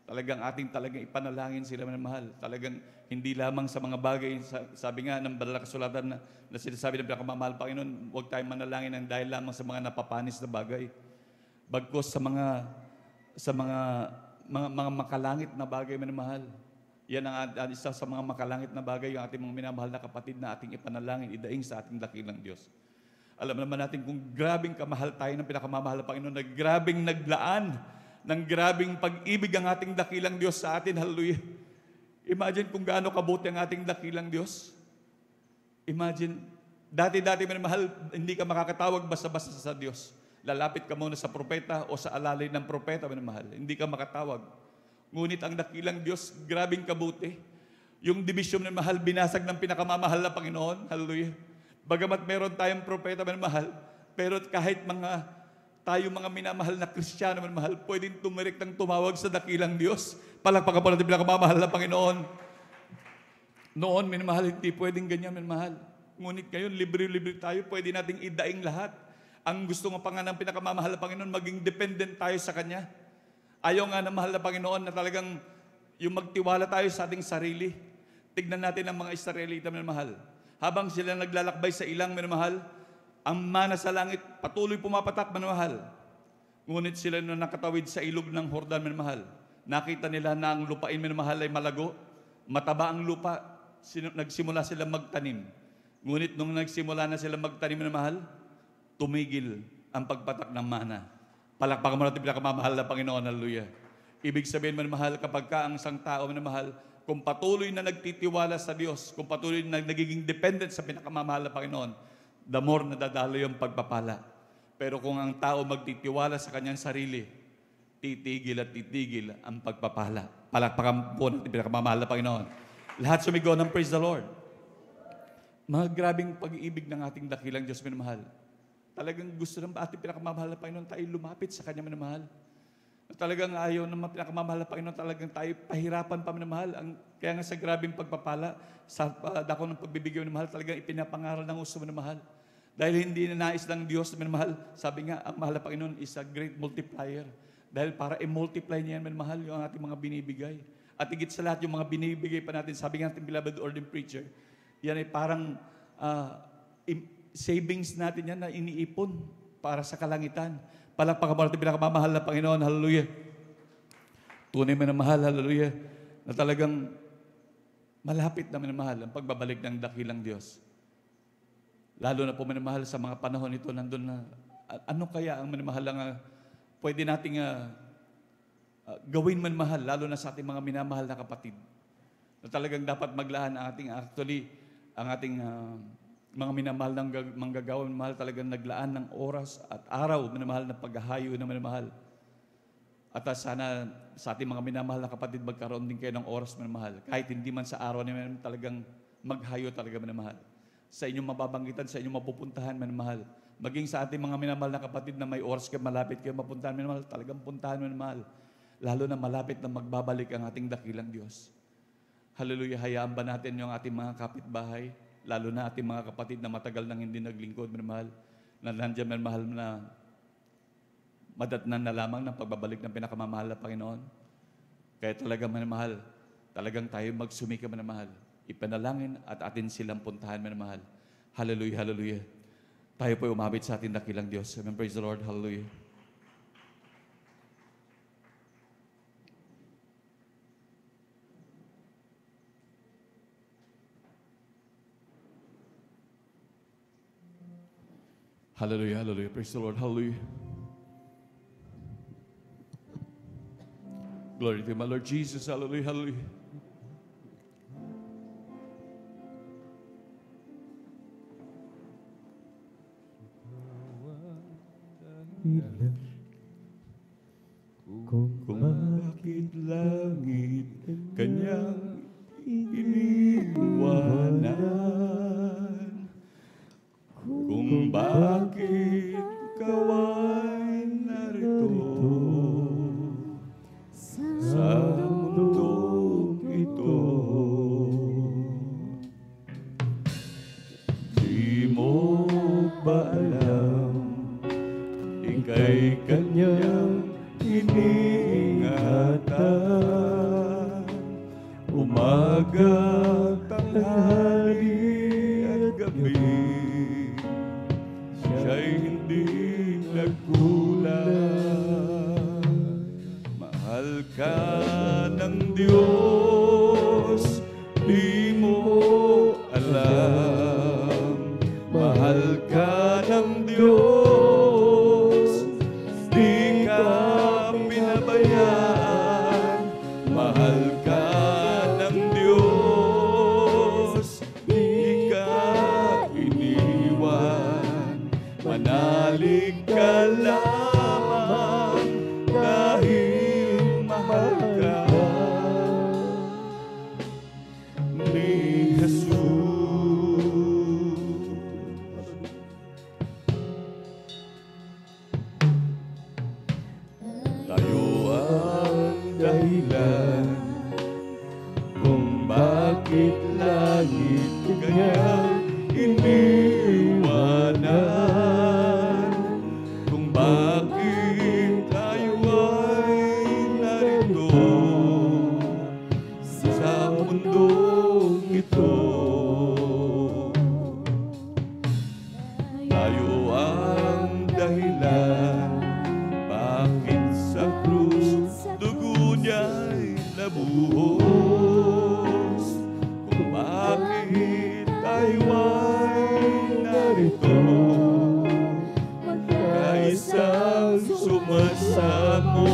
Talagang ating talagang ipanalangin sila manamahal. Talagang hindi lamang sa mga bagay, sabi nga ng banal na kasulatan na sinasabi ng pinakamamahal Panginoon, huwag tayong manalangin ng dahil lamang sa mga napapanis na bagay. Bagkus sa mga makalangit na bagay manamahal. Yan ang isa sa mga makalangit na bagay, yung ating mga minamahal na kapatid na ating ipanalangin, idaing sa ating dakilang Diyos. Alam naman natin kung grabing kamahal tayo ng pinakamamahal na Panginoon, na grabing naglaan ng grabing pag-ibig ang ating dakilang Diyos sa atin. Hallelujah. Imagine kung gaano kabuti ang ating dakilang Diyos. Imagine, dati-dati minamahal, hindi ka makakatawag basta-basta sa Diyos. Lalapit ka muna sa propeta o sa alalay ng propeta minamahal. Hindi ka makatawag. Ngunit ang dakilang Diyos, grabing kabuti. Yung dibisyon minamahal, binasag ng pinakamamahal na Panginoon. Hallelujah. Bagamat meron tayong propeta minamahal, pero kahit tayo mga minamahal na Kristiyano manamahal, pwedeng tumirektang tumawag sa dakilang Diyos. Palakpakan po natin pinakamamahal na Panginoon. Noon, minamahal, hindi pwedeng ganyan manamahal. Ngunit ngayon, libre-libre tayo, pwede nating idaing lahat. Ang gusto nga pa nga ng pinakamamahal na Panginoon, maging dependent tayo sa Kanya. Ayaw nga ng mahal na Panginoon na talagang yung magtiwala tayo sa ating sarili. Tignan natin ang mga Israelita manamahal. Habang sila naglalakbay sa ilang manamahal, ang mana sa langit patuloy pumapatak manamahal. Ngunit sila na nakatawid sa ilog ng Jordan manamahal, nakita nila na ang lupain manamahal ay malago, mataba ang lupa, nagsimula sila magtanim. Ngunit nung nagsimula na sila magtanim manamahal, tumigil ang pagpatak ng mana. Palakpakan mo natin pinakamamahal na Panginoon, hallelujah. Ibig sabihin manamahal, kapag ka ang isang tao manamahal, kung patuloy na nagtitiwala sa Diyos, kung patuloy na nagiging dependent sa pinakamamahal na Panginoon, the more nadadalo yung pagpapala. Pero kung ang tao magtitiwala sa kanyang sarili, titigil at titigil ang pagpapala. Palakpakan po natin pinakamamahal na Panginoon. Lahat sumigaw ng praise the Lord. mga grabing pag-iibig ng ating dakilang Diyos, minamahal. Talagang gusto ng ating pinakamamahal na Panginoon tayo lumapit sa Kanya, minamahal. Talagang ayaw ng mga pinakamamahal na Panginoon, talagang tayo pahirapan pa, minamahal. Kaya nga sa grabing pagpapala, sa dako ng pagbibigay, minamahal, talagang ipinapangaral ng uso, minamahal. Dahil hindi na nais ng Diyos, minamahal. Sabi nga, ang mahal na Panginoon is a great multiplier. Dahil para i-multiply niya yan, minamahal, yung ating mga binibigay. At higit sa lahat, yung mga binibigay pa natin, sabi nga natin, beloved ordained preacher, yan ay parang savings natin yan na iniipon para sa kalangitan. Palakpakan mo natin pinakamamahal na Panginoon. Hallelujah. Tunay mo na mahal. Hallelujah. Na talagang malapit na minamahal ang pagbabalik ng dakilang Diyos. Lalo na po minamahal sa mga panahon ito, nandun na, ano kaya ang minamahal na pwede nating gawin minamahal, lalo na sa ating mga minamahal na kapatid. Na talagang dapat maglaan ang ating mga minamahal ng manggagawa, minamahal, talagang naglaan ng oras at araw, minamahal na paghahayo na minamahal. At sana sa ating mga minamahal na kapatid, magkaroon din kayo ng oras, minamahal. Kahit hindi man sa araw na talagang maghayo talaga, minamahal. Sa inyong mababanggitan, sa inyong mapupuntahan, minamahal. Maging sa ating mga minamahal na kapatid na may oras kayo, malapit kayo mapuntahan, minamahal, talagang puntahan, minamahal. Lalo na malapit na magbabalik ang ating dakilang Diyos. Hallelujah, hayaan ba natin yung ating mga kapitbahay, lalo na ating mga kapatid na matagal nang hindi naglingkod, minamahal, na nandiyan, minamahal, na madatnan na lamang ng pagbabalik ng pinakamamahal na Panginoon. Kaya talagang, minamahal, talagang tayo magsumika, minamahal, ipanalangin at atin silang puntahan, minamahal. Hallelujah, hallelujah. Tayo po umabit sa ating dakilang Diyos. Amen, praise the Lord, hallelujah. Hallelujah, hallelujah. Praise the Lord, hallelujah. Glory to my Lord Jesus, hallelujah, hallelujah. Kung bakit langit kanyang iniwanan, kung bakit ikaw ay narito sa mundong ito, di mo ba alam, ika'y kanyang iniingatan, umaga, tanghali at gabi. Siya'y hindi nagkulang. Mahal ka ng Diyos, di mo alam. Mahal ka ng Diyos, di ka pinabayaan. Mahal ka ng Diyos, di ka iniwan. Manalig ka lamang dahil mahal ka ni Jesus. Tayo ang dahilan kung bakit langit kanyang iniiwanan, kung bakit tayo ay narito sa mundong ito. Tayo ang dahilan bakit sa krus dugo niya'y nabuhos, kung bakit tayo ay narito magkaisang sumasamo.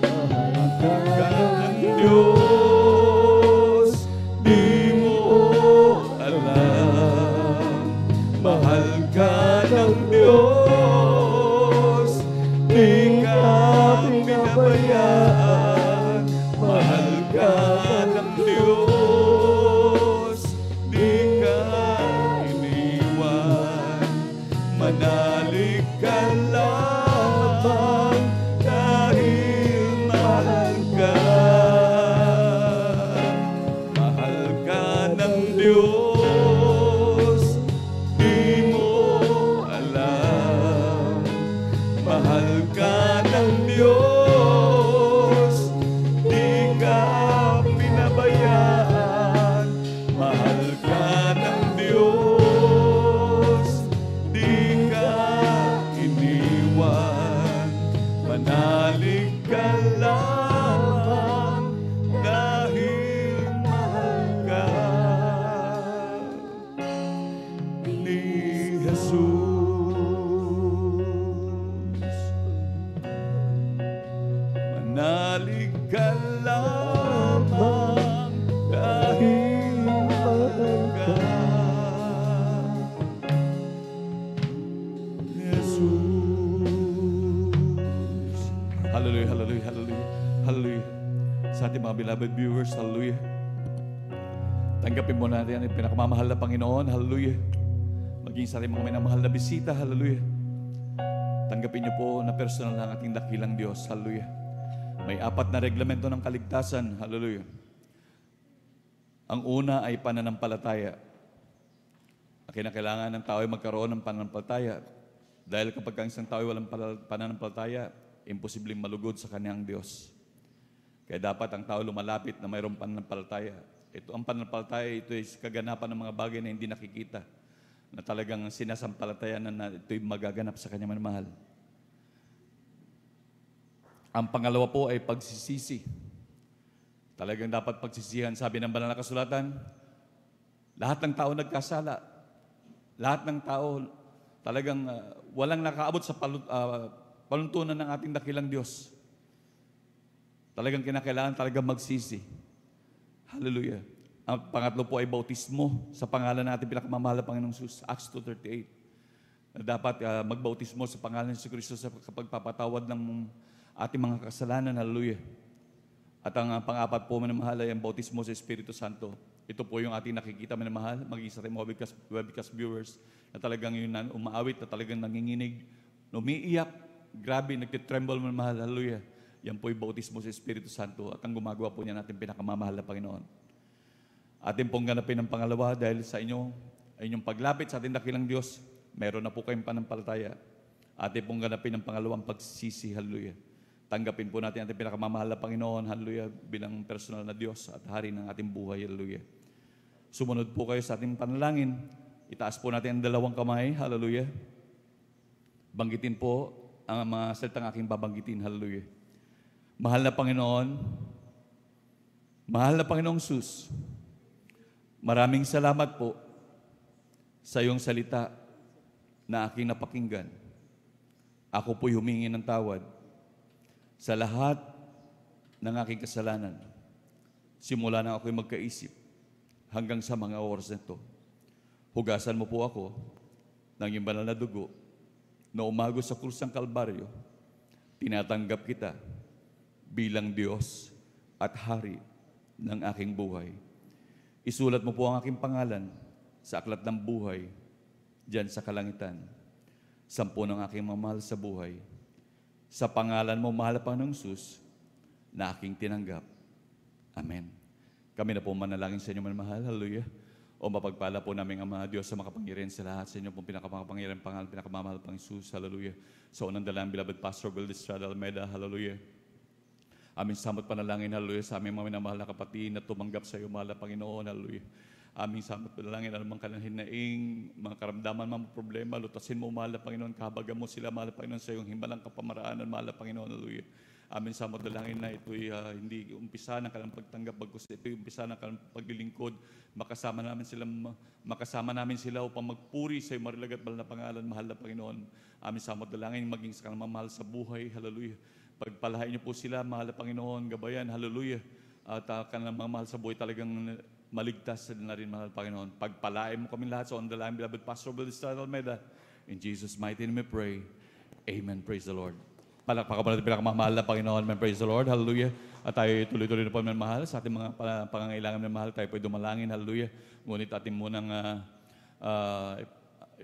Mahal ka ng Diyos, di mo alam. Mahal ka ng Diyos, di ka pinabayaan. Mahal ka ng manalig ka lamang dahil mahal ka. Mahal ka ng Diyos, di mo alam. Mahal ka ng Diyos, di ka pinabayaan. Mahal ka ng Diyos, di ka iniwan. Manalig ka lamang dahil mahal ka ni Jesus. Manalig ka lamang dahil mahal ka, Jesus. Hallelujah, hallelujah, hallelujah, hallelujah. Sa ating mga beloved viewers, hallelujah. Tanggapin mo natin ang pinakamamahal na Panginoon, hallelujah. Maging sa ating mga minamahal na bisita, hallelujah. Tanggapin niyo po na personal na ang ating dakilang Diyos, hallelujah. May 4 na reglamento ng kaligtasan, hallelujah. Ang una ay pananampalataya. Kinakailangan ng tao ay magkaroon ng pananampalataya. Dahil kapag ang isang tao ay walang pananampalataya, imposibleng malugod sa kanyang Diyos. Kaya dapat ang tao lumalapit na mayroong pananampalataya. Ang pananampalataya, ito ay kaganapan ng mga bagay na hindi nakikita, na talagang sinasampalatayan na ito'y magaganap sa kanyang mahal. Ang pangalawa po ay pagsisisi. Talagang dapat pagsisihan. Sabi ng banal na kasulatan, lahat ng tao nagkasala. Lahat ng tao talagang walang nakaabot sa paluntunan ng ating dakilang Diyos. Talagang kinakailangan talagang magsisi. Hallelujah. Ang pangatlo po ay bautismo sa pangalan natin pinakamamahal na Panginoong Jesus, Acts 2:38. Dapat magbautismo sa pangalan ni Kristo sa kapagpapatawad ng ating mga kasalanan. Hallelujah. At ang pang-apat po, minamahal, ay ang bautismo sa Espiritu Santo. Ito po yung ating nakikita, minamahal, maging sa ating mga webcast viewers, na talagang yun na umaawit, na talagang nanginginig, umiiyak, grabe, nagtitremble, minamahal. Hallelujah. Yan po yung bautismo sa Espiritu Santo at ang gumagawa po niya natin pinakamamahal na Panginoon. Atin pong ganapin ang pangalawa dahil sa inyong paglapit sa ating dakilang Diyos, meron na po kayong panampalataya. Atin pong ganapin ang pangalawang pagsisisi. Hallelujah. Tanggapin po natin ating pinakamamahal na Panginoon, hallelujah, bilang personal na Diyos at hari ng ating buhay, hallelujah. Sumunod po kayo sa ating panalangin. Itaas po natin ang dalawang kamay, hallelujah. Banggitin po ang mga salitang aking babanggitin, hallelujah. Mahal na Panginoong Jesus, maraming salamat po sa iyong salita na aking napakinggan. Ako po'y humingi ng tawad sa lahat ng aking kasalanan. Simula na ako'y magkaisip hanggang sa mga oras na ito. Hugasan mo po ako ng iyong banal na dugo na umago sa krus ng Kalbaryo. Tinatanggap kita bilang Diyos at Hari ng aking buhay. Isulat mo po ang aking pangalan sa aklat ng buhay diyan sa kalangitan. 10 ng aking mamahal sa buhay. Sa pangalan mo, mahal na Panginoong Jesus, na aking tinanggap. Amen. Kami na po manalangin sa inyo, mahal. Hallelujah. O mapagpala po namin ang mga Diyos sa makapangyarihan sa lahat. Sa inyo pong pinakamakapangyarihan pangalan, pinakamamahal pang Jesus. Hallelujah. Sa unang dalang, beloved Pastor Will Estrada Almeida. Hallelujah. Aming samot panalangin, hallelujah, sa aming mga minamahal na kapatid na tumanggap sa iyo, mahal na Panginoon, hallelujah. Aming samot panalangin, anumang kanahinaing, mga karamdaman, mga problema, lutasin mo, mahal na Panginoon, kahabagan mo sila, mahal na Panginoon, sa iyong himbalang kapamaraanan, mahal na Panginoon, hallelujah. Aming samot panalangin na ito'y hindi umpisa ng kanilang pagtanggap, bagkus ito'y umpisa ng kanilang paglilingkod, makasama namin sila upang magpuri sa iyong marilag at mahal na pangalan, mahal na Panginoon. Aming samot panalangin, maging sa kanilang mahal sa buhay, hallelujah. Pagpalahain niyo po sila, mahal na Panginoon, gabayan, hallelujah. At kanilang mga mahal sa buhay talagang maligtas na rin, mahal na Panginoon. Pagpalain mo kami lahat sa ondalahin, beloved Pastor Will Estrada Almeida. In Jesus' mighty name we pray. Amen. Praise the Lord. Palakpakan po natin pinakamahal na Panginoon. Amen. Praise the Lord. Hallelujah. At tayo tuloy-tuloy na po naman mahal sa ating mga pangangailangan na mahal. Tayo po dumalangin. Hallelujah. Ngunit ating munang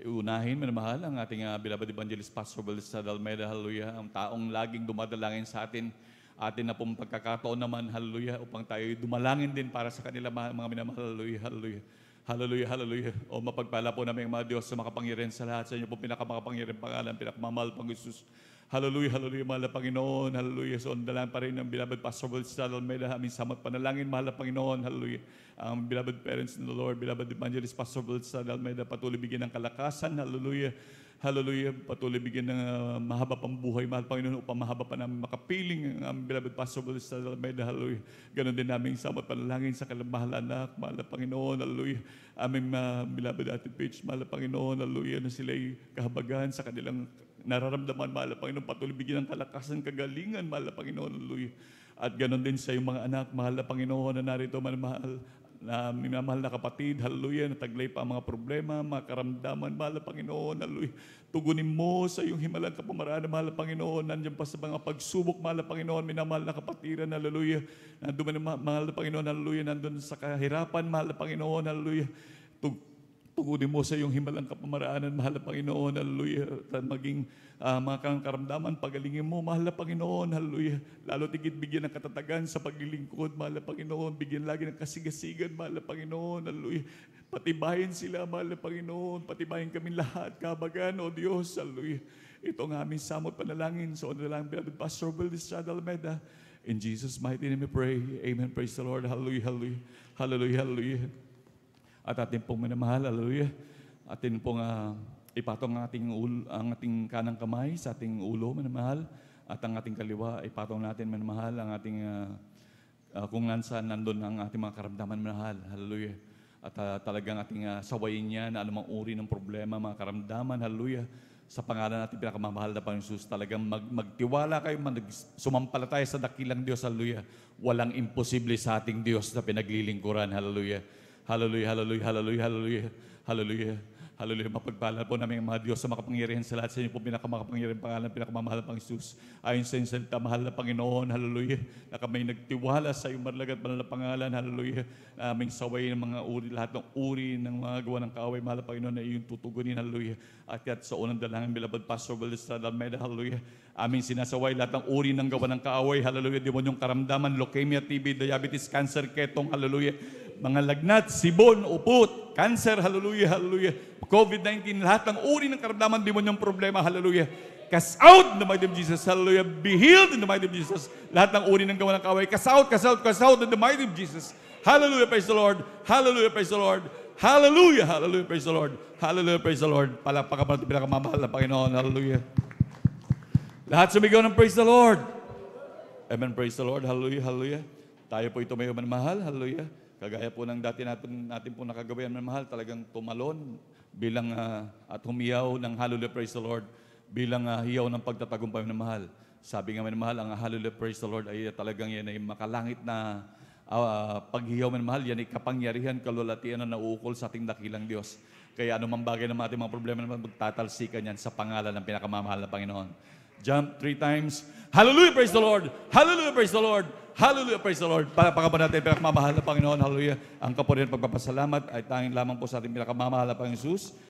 Unahin, minamahal, ang ating beloved evangelist Pastor Belisa Dalmeda, hallelujah, ang taong laging dumadalangin sa atin na pong pagkakataon naman, hallelujah, upang tayo dumalangin din para sa kanila mga minamahal, hallelujah, hallelujah. Hallelujah, hallelujah. O mapagpala po namin ang mga Diyos sa makapangyarihan sa lahat. Sa inyo po pinakamakapangyarihan pangalan, pinakamamahal pang Jesus. Hallelujah, hallelujah, mahal na Panginoon. Hallelujah. So, dalan pa rin ang beloved Pastor Belisa Dalmeda, aming samot panalangin, mahal na Panginoon. Hallelujah. Ang beloved parents in the Lord, beloved evangelist Pastor Belisa Dalmeda, patuloy bigyan ng kalakasan. Hallelujah. Hallelujah. Patuloy bigyan ng mahaba pang buhay, mahal Panginoon, upang mahaba pa namin makapiling ang beloved Pastor Belisa Dalmeda. Hallelujah. Ganon din namin samot panalangin sa kanilang mahal na anak, mahal na Panginoon. Hallelujah. Aming beloved Ate Paige, mahal na Panginoon. Hallelujah. Na sila'y kahabagan sa kanilang nararamdaman, mahal na Panginoon. Patuloy bigyan ng kalakasan, kagalingan, mahal na Panginoon. Hallelujah. At ganon din sa iyong mga anak, mahal na Panginoon, na narito mahal na minamahal na kapatid, hallelujah, nataglay pa ang mga problema, mga karamdaman, mahal na Panginoon, hallelujah. Tugunin mo sa iyong himalang kapamaraan, mahal na Panginoon, nandiyan pa sa mga pagsubok, mahal na Panginoon, minamahal na kapatiran, hallelujah. Nandun, mahal na Panginoon, hallelujah, nandun sa kahirapan, mahal na Panginoon, hallelujah. Tugunin mo sa iyong himalang kapamaraanan, mahal na Panginoon, hallelujah. At maging mga karamdaman, pagalingin mo, mahal na Panginoon, hallelujah. Lalo tigit bigyan ng katatagan sa paglilingkod, mahal na Panginoon. Bigyan lagi ng kasigasigan, mahal na Panginoon, hallelujah. Patibayin sila, mahal na Panginoon. Patibayin kami lahat, kabagan, O Diyos, hallelujah. Ito ang aming samot panalangin sa unang beloved Pastor Belisa Dalmeda. In Jesus' mighty name we pray. Amen. Praise the Lord. Hallelujah, hallelujah. Hallelujah, hallelujah. At ating pong minamahal, hallelujah. Atin pong ipatong ang ating kanang kamay sa ating ulo, minamahal. At ang ating kaliwa, ipatong natin, minamahal, ang ating, kung nandun ang ating mga karamdaman, minamahal. Hallelujah. At talagang ating sawayin niya na anumang uri ng problema, mga karamdaman, hallelujah. Sa pangalan natin pinakamamahal na Panginoon Jesus, talagang magtiwala kayo, sumampalataya sa dakilang Diyos, hallelujah. Walang imposible sa ating Diyos na pinaglilingkuran, hallelujah. Hallelujah, hallelujah, hallelujah, hallelujah, hallelujah, hallelujah. Mapagpala po namin ang mga Diyos sa makapangyarihan sa lahat. Sa inyo po pinakamakapangyarihan pangalan, pinakamamahal na Panginoon Jesus. Ayon sa inyong salita, mahal na Panginoon, hallelujah. Na kami nagtiwala sa iyong marlag at mahal na pangalan, hallelujah. Na aming saway ng mga uri, lahat ng uri ng mga gawa ng kaaway, mahal na Panginoon, na iyong tutugunin, hallelujah. At sa unang dalangin, beloved Pastor Belisa Dalmeda, hallelujah. Aming sinasaway lahat ng uri ng gawa ng kaaway, hallelujah. Demonyong karamdaman, leukemia, TB, diabetes, cancer, ketong, hallelujah. Mga lagnat, sibon, upot, cancer, hallelujah, hallelujah. COVID-19, lahat ng uri ng karamdaman, demonyong problema, hallelujah. Cast out in the mighty name of Jesus, hallelujah. Be healed in the mighty name of Jesus. Lahat ng uri ng gawa ng kaaway, cast out, cast out, cast out in the mighty name of Jesus. Hallelujah, praise the Lord. Hallelujah, praise the Lord. Hallelujah, hallelujah, praise the Lord. Hallelujah, praise the Lord. Palakpakan pa natin pinakamamahal na Panginoon, hallelujah. Lahat sumigaw ng praise the Lord. Amen, praise the Lord, hallelujah, hallelujah. Tayo po ito may mahal, hallelujah. Kagaya po ng dati natin po nakagawayan ng mahal, talagang tumalon bilang at humiyaw ng hallelujah, praise the Lord, bilang hiyaw ng pagtatagumpay ng mahal. Sabi nga ng mahal, ang hallelujah, praise the Lord ay talagang yan ay makalangit na paghiyaw ng mahal, yan ay kapangyarihan, kalulatian na nauukol sa ating dakilang Diyos. Kaya anumang bagay ng ating mga problema naman, magtatalsikan yan sa pangalan ng pinakamamahal na Panginoon. Jump 3 times. Hallelujah, praise the Lord. Hallelujah, praise the Lord. Hallelujah, praise the Lord. Palakpakan natin pinakamamahal na Panginoon. Hallelujah. Ang kapurihan pagpapasalamat ay tanging lamang po sa ating pinakamamahal na Panginoon Jesus.